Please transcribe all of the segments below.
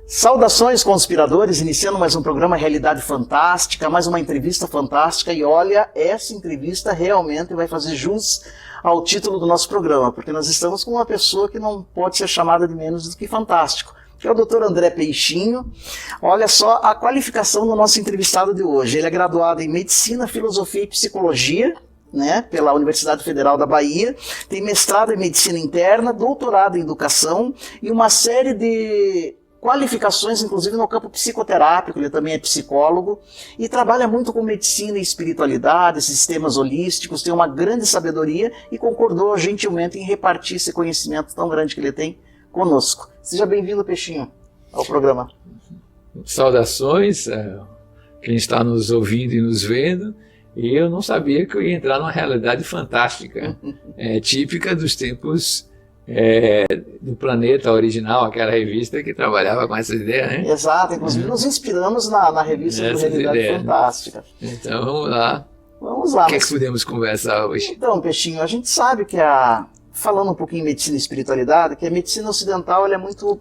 Saudações, conspiradores, iniciando mais um programa Realidade Fantástica, mais uma entrevista fantástica, e olha, essa entrevista realmente vai fazer jus ao título do nosso programa, porque nós estamos com uma pessoa que não pode ser chamada de menos do que fantástico, que é o Dr. André Peixinho. Olha só a qualificação do nosso entrevistado de hoje. Ele é graduado em Medicina, Filosofia e Psicologia, pela Universidade Federal da Bahia, tem mestrado em Medicina Interna, doutorado em Educação e uma série de qualificações, inclusive no campo psicoterápico. Ele também é psicólogo e trabalha muito com medicina e espiritualidade, sistemas holísticos, tem uma grande sabedoria e concordou gentilmente em repartir esse conhecimento tão grande que ele tem conosco. Seja bem-vindo, Peixinho, ao programa. Saudações, quem está nos ouvindo e nos vendo. E eu não sabia que eu ia entrar numa realidade fantástica, típica dos tempos do Planeta Original, aquela revista que trabalhava com essa ideia, né? Exato, inclusive nos inspiramos na revista do Realidade Fantástica. Então vamos lá. Vamos lá. O que é que podemos conversar hoje? Então, Peixinho, a gente sabe que falando um pouquinho em medicina e espiritualidade, que a medicina ocidental ela é muito,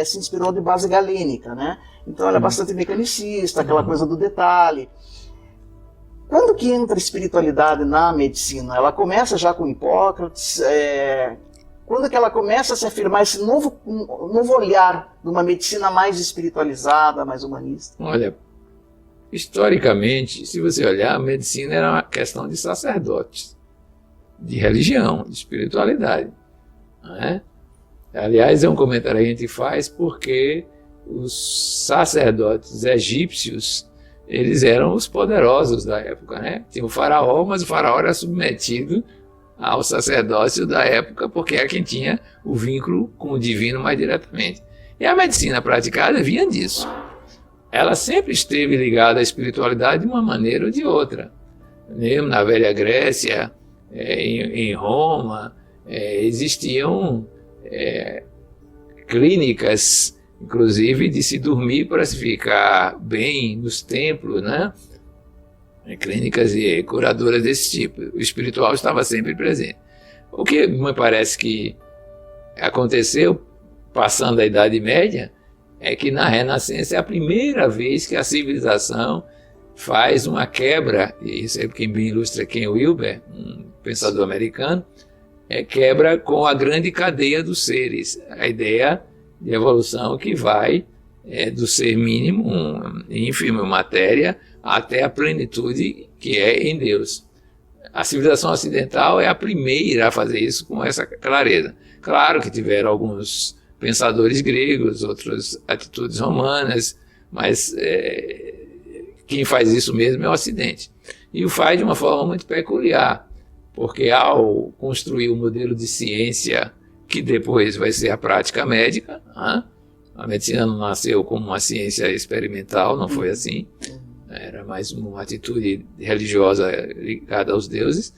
se inspirou de base galênica, né? Então ela é bastante mecanicista, aquela coisa do detalhe. Quando que entra a espiritualidade na medicina? Ela começa já com Hipócrates? Quando que ela começa a se afirmar esse novo olhar de uma medicina mais espiritualizada, mais humanista? Olha, historicamente, se você olhar, a medicina era uma questão de sacerdotes, de religião, de espiritualidade. Não é? Aliás, é um comentário que a gente faz porque os sacerdotes egípcios, eles eram os poderosos da época, né? Tinha o faraó, mas o faraó era submetido ao sacerdócio da época, porque era quem tinha o vínculo com o divino mais diretamente. E a medicina praticada vinha disso. Ela sempre esteve ligada à espiritualidade de uma maneira ou de outra. Mesmo na velha Grécia, em Roma, existiam clínicas, inclusive de se dormir para se ficar bem nos templos, né? Clínicas e curadoras desse tipo. O espiritual estava sempre presente. O que me parece que aconteceu, passando a Idade Média, é que na Renascença é a primeira vez que a civilização faz uma quebra, e isso é quem me ilustra Ken Wilber, um pensador americano, quebra com a grande cadeia dos seres, a ideia de evolução que vai do ser mínimo, ínfimo, matéria, até a plenitude que é em Deus. A civilização ocidental é a primeira a fazer isso com essa clareza. Claro que tiveram alguns pensadores gregos, outras atitudes romanas, mas quem faz isso mesmo é o Ocidente. E o faz de uma forma muito peculiar, porque ao construir o modelo de ciência que depois vai ser a prática médica, a medicina não nasceu como uma ciência experimental, não foi assim, era mais uma atitude religiosa ligada aos deuses.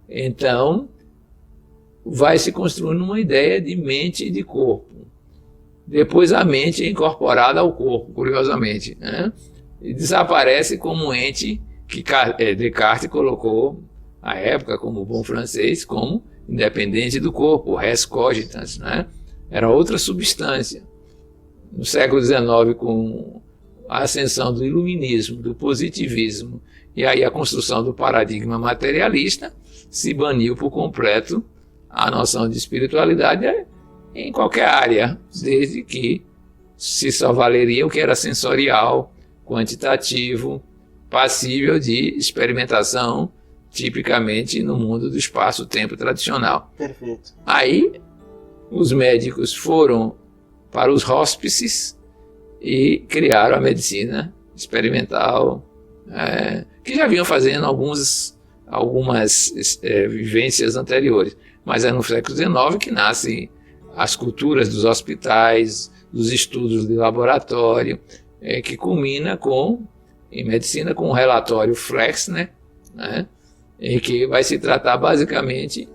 Então, vai se construindo uma ideia de mente e de corpo. Depois a mente é incorporada ao corpo, curiosamente, né? E desaparece como um ente que Descartes colocou, à época, como bom francês, como independente do corpo, res cogitans, né? Era outra substância. No século XIX, com a ascensão do iluminismo, do positivismo, e aí a construção do paradigma materialista, se baniu por completo a noção de espiritualidade em qualquer área, desde que se só valeria o que era sensorial, quantitativo, passível de experimentação, tipicamente no mundo do espaço-tempo tradicional. Perfeito. Aí, os médicos foram para os hóspices e criaram a medicina experimental, que já vinham fazendo algumas vivências anteriores. Mas é no século XIX que nascem as culturas dos hospitais, dos estudos de laboratório, que culmina em medicina com o relatório Flexner, né? Em que vai se tratar basicamente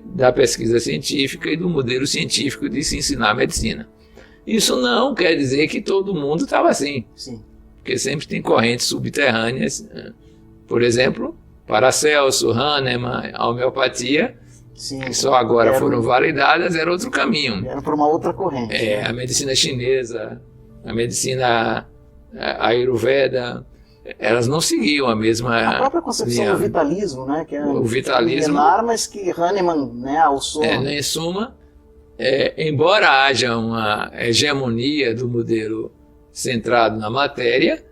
da pesquisa científica e do modelo científico de se ensinar a medicina. Isso não quer dizer que todo mundo estava assim. Sim. Porque sempre tem correntes subterrâneas. Por exemplo, Paracelso, Hahnemann, a homeopatia Sim, que só agora foram validadas, era outro caminho. Era por uma outra corrente. A medicina chinesa, a medicina Ayurveda, elas não seguiam a mesma A própria concepção linha. do vitalismo, né? Que é O vitalismo, milenar, mas que Hahnemann, né, alçou. em suma, embora haja uma hegemonia do modelo centrado na matéria,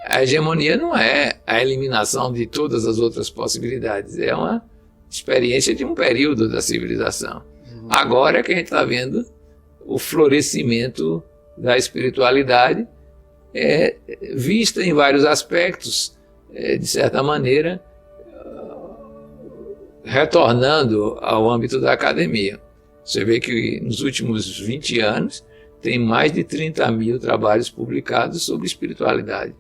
a hegemonia não é a eliminação de todas as outras possibilidades, é uma experiência de um período da civilização. Agora é que a gente está vendo o florescimento da espiritualidade, vista em vários aspectos, de certa maneira, retornando ao âmbito da academia. Você vê que nos últimos 20 anos tem mais de 30 mil trabalhos publicados sobre espiritualidade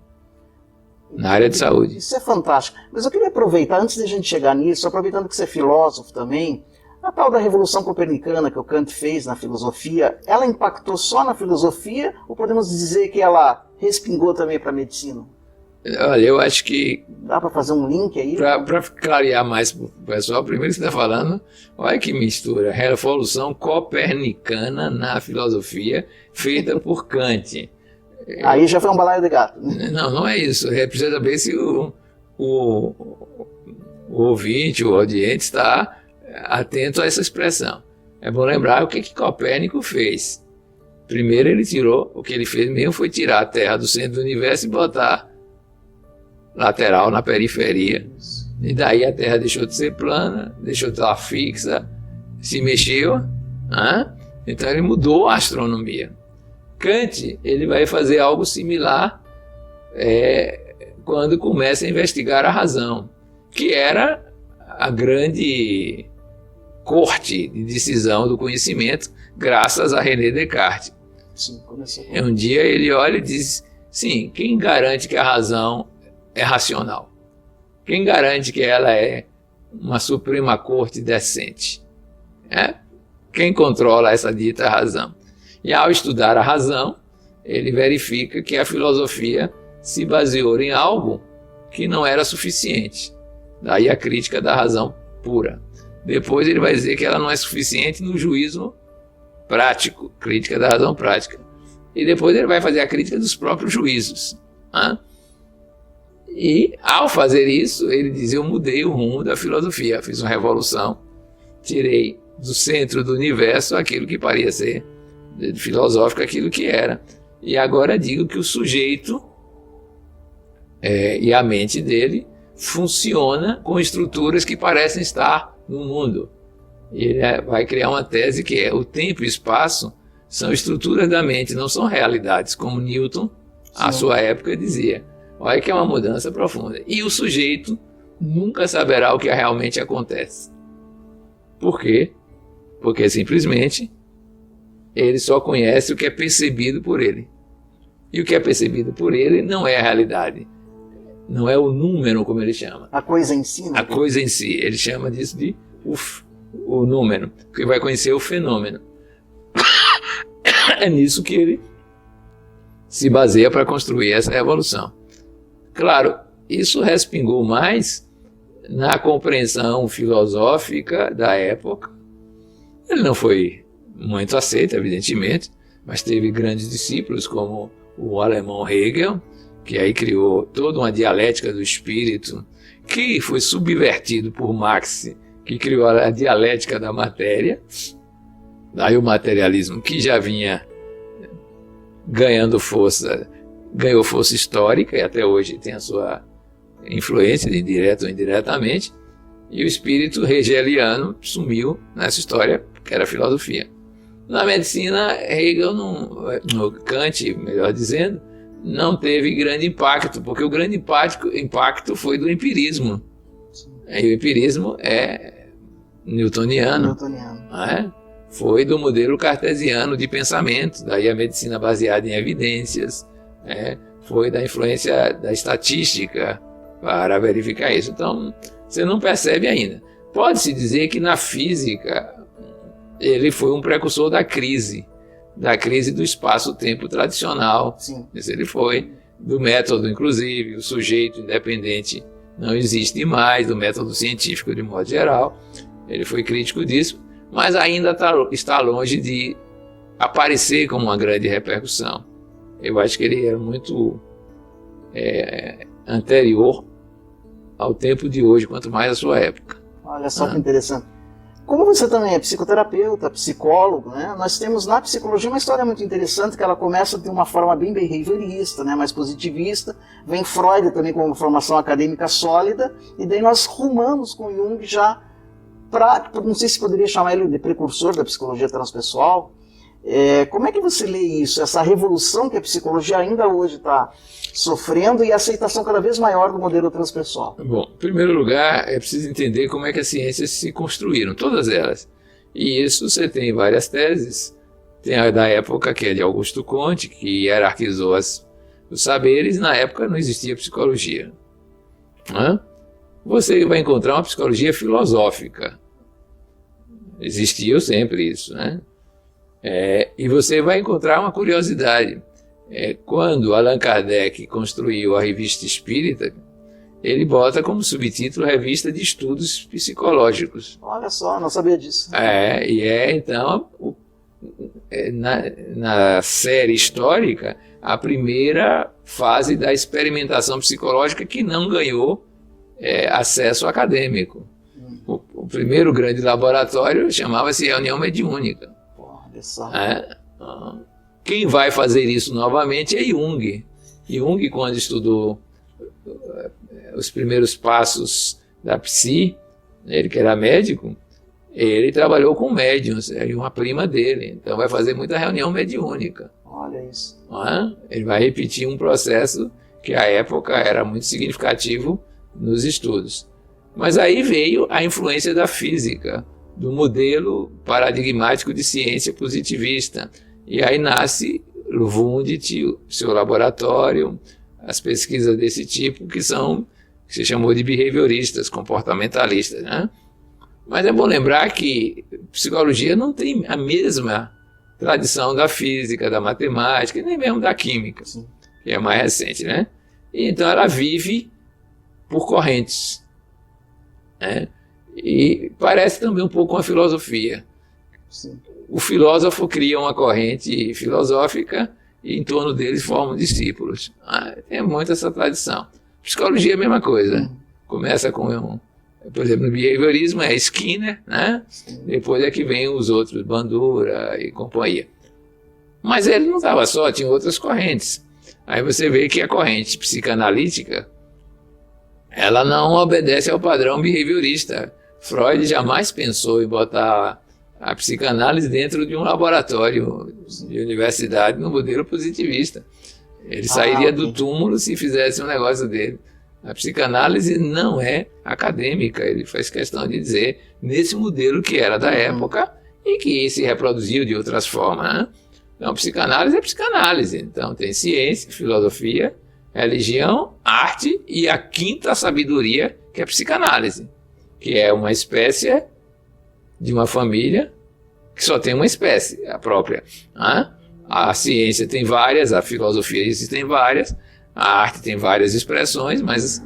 na área de saúde. Isso é fantástico. Mas eu queria aproveitar, antes de a gente chegar nisso, aproveitando que você é filósofo também, a tal da Revolução Copernicana que o Kant fez na filosofia, ela impactou só na filosofia ou podemos dizer que ela respingou também para a medicina? Olha, eu acho que... Dá para fazer um link aí? Para clarear mais para o pessoal, primeiro que você está falando, olha que mistura, Revolução Copernicana na filosofia, feita por Kant. Aí já foi um balaio de gato. Não é isso. Precisa saber se o ouvinte, o audiente está atento a essa expressão. É bom lembrar o que Copérnico fez. Primeiro ele tirou, o que ele fez mesmo foi tirar a Terra do centro do universo e botar lateral na periferia. E daí a Terra deixou de ser plana, deixou de estar fixa, se mexeu. Então ele mudou a astronomia. Kant, ele vai fazer algo similar quando começa a investigar a razão, que era a grande corte de decisão do conhecimento, graças a René Descartes. Sim, começou. Um dia ele olha e diz, sim, quem garante que a razão é racional? Quem garante que ela é uma suprema corte decente? Quem controla essa dita razão? E ao estudar a razão, ele verifica que a filosofia se baseou em algo que não era suficiente. Daí a crítica da razão pura. Depois ele vai dizer que ela não é suficiente no juízo prático, crítica da razão prática. E depois ele vai fazer a crítica dos próprios juízos. E ao fazer isso, ele diz, eu mudei o rumo da filosofia, fiz uma revolução, tirei do centro do universo aquilo que parecia ser filosófico, aquilo que era. E agora digo que o sujeito e a mente dele funciona com estruturas que parecem estar no mundo. E ele vai criar uma tese que é o tempo e espaço são estruturas da mente, não são realidades, como Newton, à sua época, dizia. Olha que é uma mudança profunda. E o sujeito nunca saberá o que realmente acontece. Por quê? Porque simplesmente ele só conhece o que é percebido por ele. E o que é percebido por ele não é a realidade. Não é o número, como ele chama. A coisa em si, né? A coisa em si. Ele chama disso de o número, porque vai conhecer o fenômeno. É nisso que ele se baseia para construir essa revolução. Claro, isso respingou mais na compreensão filosófica da época. Ele não foi muito aceito, evidentemente, mas teve grandes discípulos como o alemão Hegel, que aí criou toda uma dialética do espírito, que foi subvertido por Marx, que criou a dialética da matéria. Aí o materialismo, que já vinha ganhando força, ganhou força histórica e até hoje tem a sua influência, direta ou indiretamente, e o espírito hegeliano sumiu nessa história, que era a filosofia. Na medicina, Hegel, no Kant, melhor dizendo, não teve grande impacto, porque o grande impacto foi do empirismo. E o empirismo é newtoniano. Foi do modelo cartesiano de pensamento, daí a medicina baseada em evidências, foi da influência da estatística para verificar isso. Então, você não percebe ainda. Pode-se dizer que na física ele foi um precursor da crise do espaço-tempo tradicional. Sim. Esse ele foi, do método, inclusive, o sujeito independente não existe mais, do método científico de modo geral. Ele foi crítico disso, mas ainda está longe de aparecer como uma grande repercussão. Eu acho que ele era muito anterior ao tempo de hoje, quanto mais à sua época. Olha só que interessante. Como você também é psicoterapeuta, psicólogo, né? Nós temos na psicologia uma história muito interessante, que ela começa de uma forma bem behaviorista, né? Mais positivista. Vem Freud também com uma formação acadêmica sólida, e daí nós rumamos com Jung já para, não sei se poderia chamar ele de precursor da psicologia transpessoal. Como é que você lê isso, essa revolução que a psicologia ainda hoje está sofrendo e a aceitação cada vez maior do modelo transpessoal? Bom, em primeiro lugar, é preciso entender como é que as ciências se construíram, todas elas. E isso você tem várias teses. Tem a da época, que é de Augusto Comte, que hierarquizou os saberes. Na época não existia psicologia. Você vai encontrar uma psicologia filosófica. Existiu sempre isso, né? E você vai encontrar uma curiosidade. Quando Allan Kardec construiu a Revista Espírita, ele bota como subtítulo Revista de Estudos Psicológicos. Olha só, não sabia disso. Então, na série histórica, a primeira fase da experimentação psicológica que não ganhou acesso acadêmico. O primeiro grande laboratório chamava-se Reunião Mediúnica. Quem vai fazer isso novamente é Jung. Jung, quando estudou os primeiros passos da psi, ele que era médico, ele trabalhou com médiuns, e uma prima dele, então vai fazer muita reunião mediúnica. Olha isso. Ele vai repetir um processo que à época era muito significativo nos estudos. Mas aí veio a influência da física, do modelo paradigmático de ciência positivista. E aí nasce Wundt, o seu laboratório, as pesquisas desse tipo, que se chamou de behavioristas, comportamentalistas, né? Mas é bom lembrar que psicologia não tem a mesma tradição da física, da matemática, nem mesmo da química, que é mais recente, né? E então ela vive por correntes, né? E parece também um pouco com a filosofia. Sim. O filósofo cria uma corrente filosófica e em torno deles formam discípulos. Tem muito essa tradição. Psicologia é a mesma coisa. Começa com, por exemplo, no behaviorismo é Skinner, né? Depois é que vem os outros, Bandura e companhia. Mas ele não estava só, tinha outras correntes. Aí você vê que a corrente psicanalítica, ela não obedece ao padrão behaviorista. Freud jamais pensou em botar a psicanálise dentro de um laboratório de universidade no modelo positivista. Ele sairia do túmulo se fizesse um negócio dele. A psicanálise não é acadêmica, ele faz questão de dizer, nesse modelo que era da época e que se reproduziu de outras formas, né? Então, psicanálise é psicanálise. Então, tem ciência, filosofia, religião, arte e a quinta sabedoria, que é psicanálise, que é uma espécie de uma família que só tem uma espécie, a própria. A ciência tem várias, a filosofia existem várias, a arte tem várias expressões, mas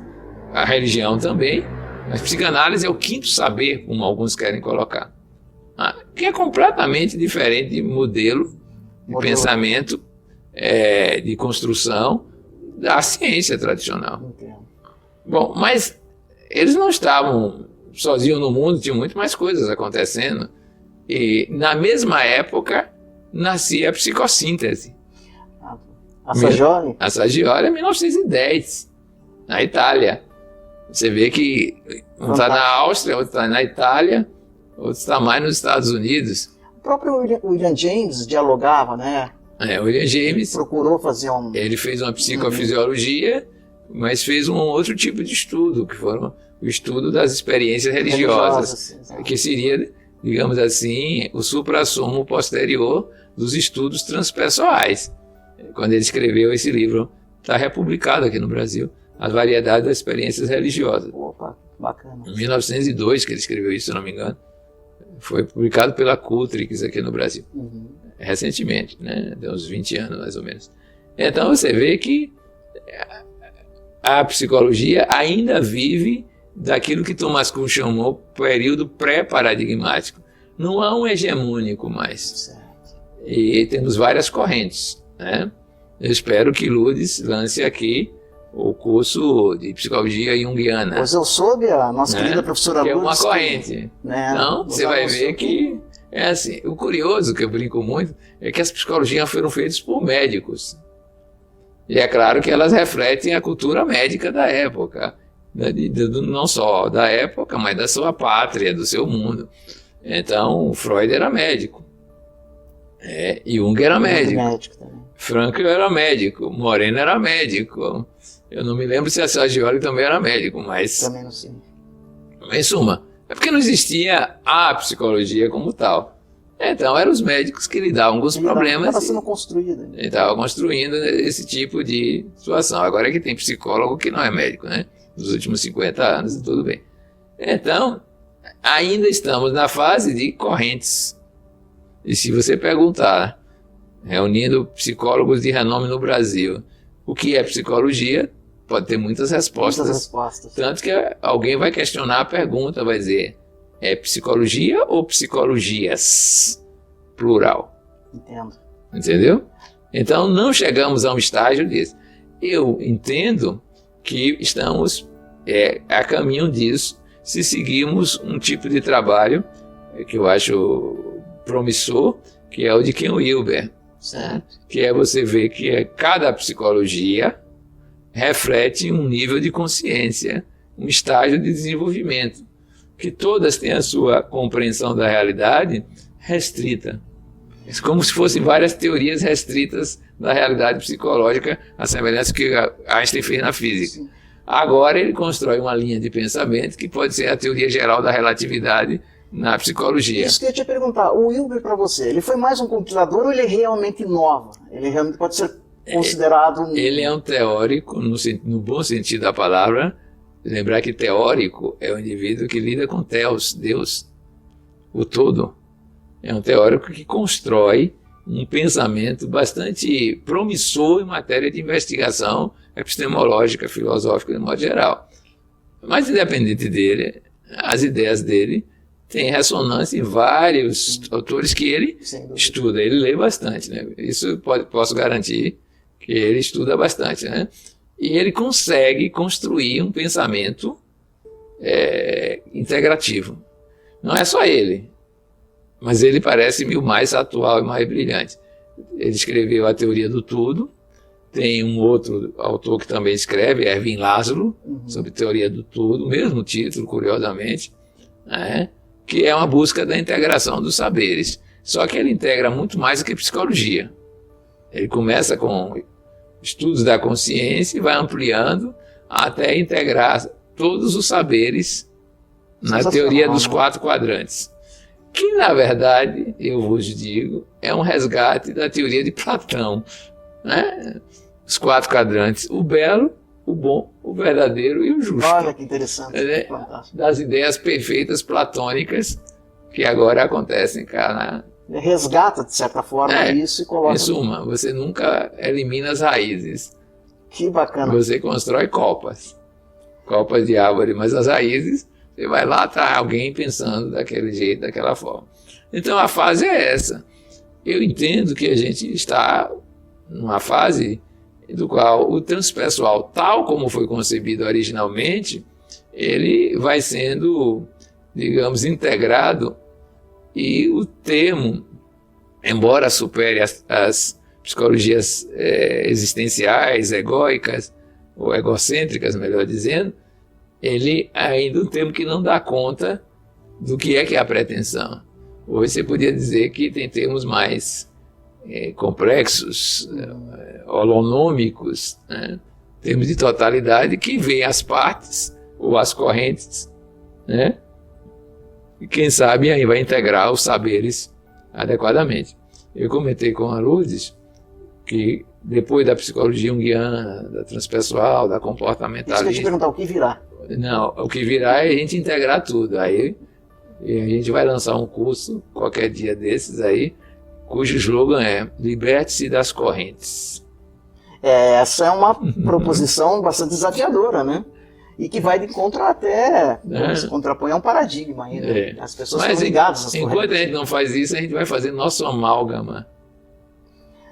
a religião também. Mas psicanálise é o quinto saber, como alguns querem colocar, que é completamente diferente de modelo de pensamento, de construção da ciência tradicional. Bom, mas eles não estavam sozinhos no mundo, tinha muito mais coisas acontecendo. E na mesma época nascia a psicossíntese. A Saggioli? A Saggioli é 1910, na Itália. Você vê que um está na Áustria, outro está na Itália, outro está mais nos Estados Unidos. O próprio William James dialogava, né? William James procurou fazer Ele fez uma psicofisiologia, mas fez um outro tipo de estudo, que foram o estudo das experiências religiosas, que seria, digamos assim, o suprassumo posterior dos estudos transpessoais. Quando ele escreveu esse livro, está republicado aqui no Brasil, As Variedades das Experiências Religiosas. Opa, bacana. Em 1902 que ele escreveu isso, se não me engano. Foi publicado pela Cultrix aqui no Brasil. Recentemente, né? Tem uns 20 anos mais ou menos. Então você vê que a psicologia ainda vive daquilo que Thomas Kuhn chamou período pré-paradigmático. Não há um hegemônico mais. Certo. E temos várias correntes, né? Eu espero que Lourdes lance aqui o curso de psicologia junguiana. Pois eu soube, a nossa né? querida professora que Lourdes. É uma corrente. Né, então, você vai ver que é assim. O curioso, que eu brinco muito, é que as psicologias foram feitas por médicos. E é claro que elas refletem a cultura médica da época. Não só da época, mas da sua pátria, do seu mundo. Então, Freud era médico. Jung era médico. Frankl era médico. Moreno era médico. Eu não me lembro se a Saggioli também era médico, mas... Também não sei. Em suma, é porque não existia a psicologia como tal. Então, eram os médicos que lidavam com os problemas. Estava sendo construído. Ele estava construindo esse tipo de situação. Agora é que tem psicólogo que não é médico, né? Nos últimos 50 anos, tudo bem. Então, ainda estamos na fase de correntes. E se você perguntar, reunindo psicólogos de renome no Brasil, o que é psicologia, pode ter muitas respostas. Muitas respostas. Tanto que alguém vai questionar a pergunta, vai dizer, é psicologia ou psicologias? Plural. Entendo. Entendeu? Então, não chegamos a um estágio desse. Eu entendo que estamos a caminho disso, se seguirmos um tipo de trabalho que eu acho promissor, que é o de Ken Wilber. Certo. Que é você ver que cada psicologia reflete um nível de consciência, um estágio de desenvolvimento, que todas têm a sua compreensão da realidade restrita. É como se fossem várias teorias restritas da realidade psicológica, a semelhança que Einstein fez na física. Sim. Agora ele constrói uma linha de pensamento que pode ser a teoria geral da relatividade na psicologia. Isso que eu ia te perguntar, o Wilber para você, ele foi mais um compilador ou ele realmente inova? Ele realmente pode ser considerado... Ele é um teórico, no bom sentido da palavra. Lembrar que teórico é o indivíduo que lida com Theos, Deus, o todo. É um teórico que constrói um pensamento bastante promissor em matéria de investigação epistemológica, filosófica, de modo geral. Mas, independente dele, as ideias dele têm ressonância em vários autores que ele estuda. Ele lê bastante, né? Isso posso garantir que ele estuda bastante, né? E ele consegue construir um pensamento integrativo. Não é só ele, mas ele parece-me o mais atual e mais brilhante. Ele escreveu A Teoria do Tudo. Tem um outro autor que também escreve, Erwin Laszlo, sobre Teoria do Tudo, mesmo título, curiosamente, né? Que é uma busca da integração dos saberes. Só que ele integra muito mais do que psicologia. Ele começa com estudos da consciência e vai ampliando até integrar todos os saberes na teoria dos 4 quadrantes. Que, na verdade, eu vos digo, é um resgate da teoria de Platão, né? Os 4 quadrantes, o belo, o bom, o verdadeiro e o justo. Olha que interessante. Das ideias perfeitas platônicas que agora acontecem cá Ele resgata, de certa forma, isso e coloca... Em suma, você nunca elimina as raízes. Que bacana. Você constrói copas de árvore, mas as raízes, você vai lá, tá alguém pensando daquele jeito, daquela forma. Então a fase é essa. Eu entendo que a gente está numa fase do qual o transpessoal, tal como foi concebido originalmente, ele vai sendo, digamos, integrado, e o termo, embora supere as psicologias existenciais, egóicas, ou egocêntricas, melhor dizendo, ele ainda é um termo que não dá conta do que é a pretensão. Hoje você podia dizer que tem termos mais complexos, holonômicos, né? Termos de totalidade que veem as partes ou as correntes, né? E quem sabe aí vai integrar os saberes adequadamente. Eu comentei com a Lourdes que depois da psicologia junguiana, da transpessoal, da comportamentalista... Isso que eu te perguntar, o que virá? Não, o que virá é a gente integrar tudo. Aí a gente vai lançar um curso, qualquer dia desses aí, cujo slogan é Liberte-se das correntes. Essa é uma proposição bastante desafiadora, né? E que vai de encontro até, se contrapõe a um paradigma ainda. As pessoas estão ligadas às correntes. Enquanto a gente não faz isso, a gente vai fazer nosso amálgama.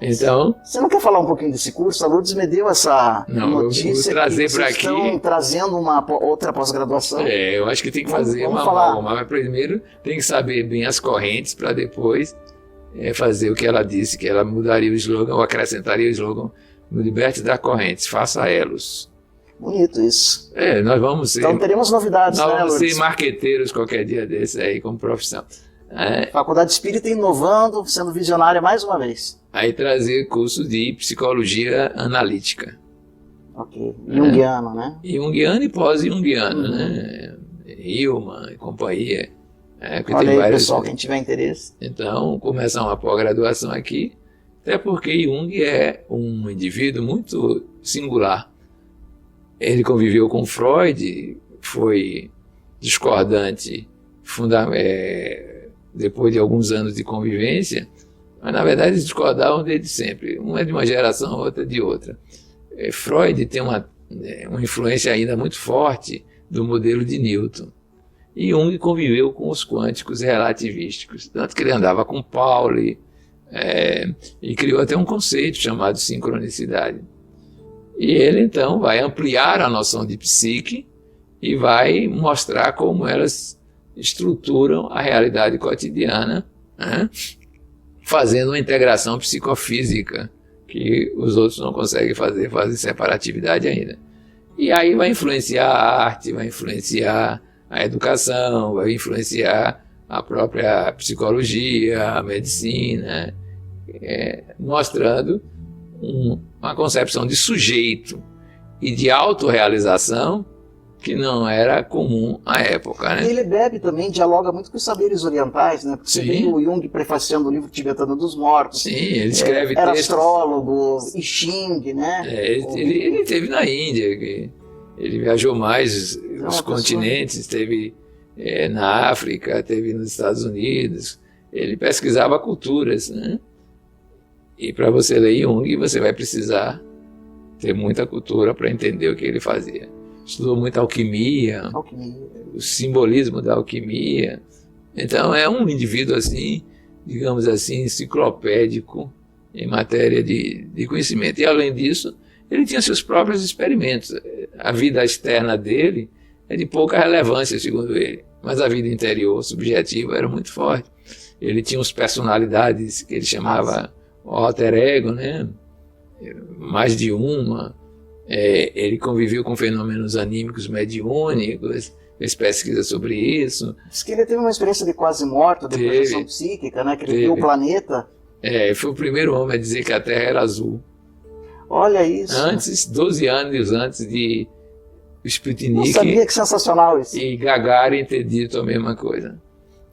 Então... Você não quer falar um pouquinho desse curso? A Lourdes me deu essa notícia, eu vou trazer que vocês estão trazendo uma outra pós-graduação. Eu acho que tem que fazer uma amálgama, mas primeiro tem que saber bem as correntes para depois fazer o que ela disse, que ela mudaria o slogan ou acrescentaria o slogan: no liberte das correntes, faça elos. Bonito isso. Nós vamos ser... Então teremos novidades, nós né, vamos Lourdes? ser marqueteiros qualquer dia desse aí, como profissão. Faculdade Espírita inovando, sendo visionária mais uma vez. Aí trazer curso de psicologia analítica. Ok. Jungiano, né? Jungiano e pós-jungiano, né? Hillman e companhia. Olha aí, pessoal, quem tiver interesse. Então, começar uma pós-graduação aqui, até porque Jung é um indivíduo muito singular. Ele conviveu com Freud, foi discordante depois de alguns anos de convivência, mas na verdade eles discordavam desde sempre. Um é de uma geração, outra de outra. Freud tem uma influência ainda muito forte do modelo de Newton. E Jung conviveu com os quânticos relativísticos, tanto que ele andava com Pauli, e criou até um conceito chamado sincronicidade. E ele então vai ampliar a noção de psique e vai mostrar como elas estruturam a realidade cotidiana, fazendo uma integração psicofísica que os outros não conseguem fazer, fazem separatividade ainda. E aí vai influenciar a arte, vai influenciar a educação, vai influenciar a própria psicologia, a medicina, mostrando uma concepção de sujeito e de autorrealização que não era comum à época, né? Ele bebe também, dialoga muito com os saberes orientais, né? Porque você tem o Jung prefaciando o livro Tibetano dos Mortos. Sim, ele escreve era textos... astrólogo, I Ching, né? Ele esteve na Índia, ele viajou mais os continentes, esteve na África, esteve nos Estados Unidos, ele pesquisava culturas, né? E para você ler Jung, você vai precisar ter muita cultura para entender o que ele fazia. Estudou muita alquimia, o simbolismo da alquimia. Então é um indivíduo assim, digamos assim, enciclopédico em matéria de conhecimento. E além disso, ele tinha seus próprios experimentos. A vida externa dele é de pouca relevância, segundo ele, mas a vida interior, subjetiva, era muito forte. Ele tinha umas personalidades que ele chamava alter ego, né? Mais de uma. Ele conviveu com fenômenos anímicos mediúnicos, fez pesquisa sobre isso. Diz que ele teve uma experiência de quase morto, de projeção psíquica, né? Que ele viu o planeta. Foi o primeiro homem a dizer que a Terra era azul. Olha isso. 12 anos antes de Sputnik. Não sabia, que sensacional isso. E Gagarin ter dito a mesma coisa.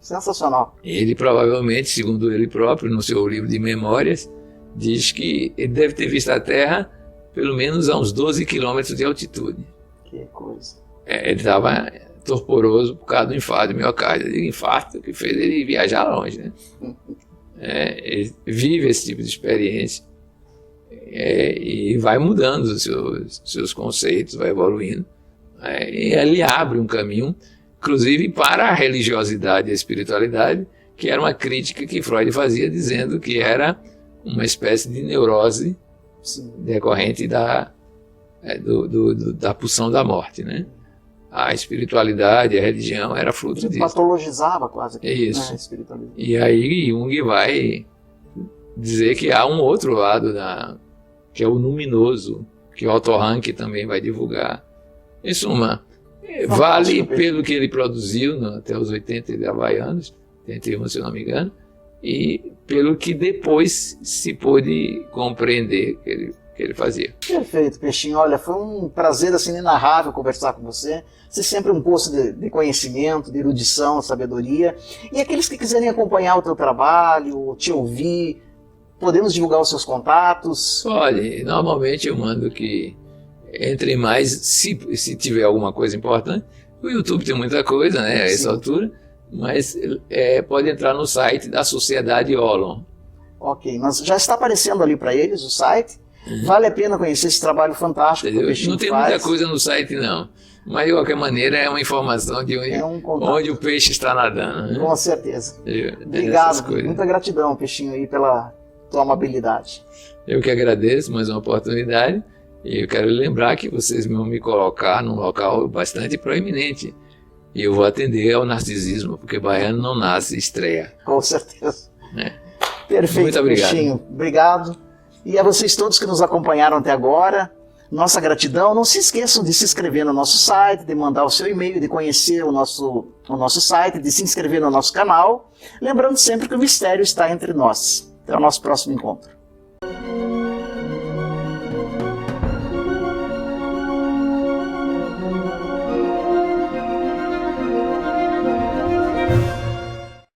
Sensacional. Ele provavelmente, segundo ele próprio, no seu livro de memórias, diz que ele deve ter visto a Terra pelo menos a uns 12 quilômetros de altitude. Que coisa. Ele estava torporoso por causa do infarto do miocárdio. O infarto que fez ele viajar longe, né? Ele vive esse tipo de experiência e vai mudando os seus conceitos, vai evoluindo. E ele abre um caminho, inclusive para a religiosidade e a espiritualidade, que era uma crítica que Freud fazia, dizendo que era uma espécie de neurose decorrente da pulsão da morte, né? A espiritualidade, a religião era fruto disso. Ele patologizava quase. Isso. A espiritualidade. E aí Jung vai dizer que há um outro lado, que é o luminoso, que o Otto Rank também vai divulgar. Em suma, vale pelo que ele produziu até os 80 de Havaianos, 81 se eu não me engano, e pelo que depois se pôde compreender que ele fazia. Perfeito, Peixinho. Olha, foi um prazer assim inenarrável conversar com você. Você é sempre um poço de conhecimento, de erudição, sabedoria. E aqueles que quiserem acompanhar o teu trabalho, te ouvir, podemos divulgar os seus contatos? Olha, normalmente eu mando que entrem mais, se tiver alguma coisa importante. O YouTube tem muita coisa, né, a essa altura, mas pode entrar no site da Sociedade Olon. Ok, mas já está aparecendo ali para eles o site. Vale a pena conhecer esse trabalho fantástico que o Peixinho Não tem faz. muita coisa no site, não. Mas, de qualquer maneira, é uma informação de onde o peixe está nadando. Né? Com certeza. Obrigado. Muita gratidão, Peixinho, aí, pela tua amabilidade. Eu que agradeço mais uma oportunidade. E eu quero lembrar que vocês vão me colocar num local bastante proeminente. E eu vou atender ao narcisismo, porque baiano não nasce, estreia. Com certeza. Perfeito, muito obrigado. Peixinho. Obrigado. E a vocês todos que nos acompanharam até agora, nossa gratidão. Não se esqueçam de se inscrever no nosso site, de mandar o seu e-mail, de conhecer o nosso site, de se inscrever no nosso canal. Lembrando sempre que o mistério está entre nós. Até o nosso próximo encontro.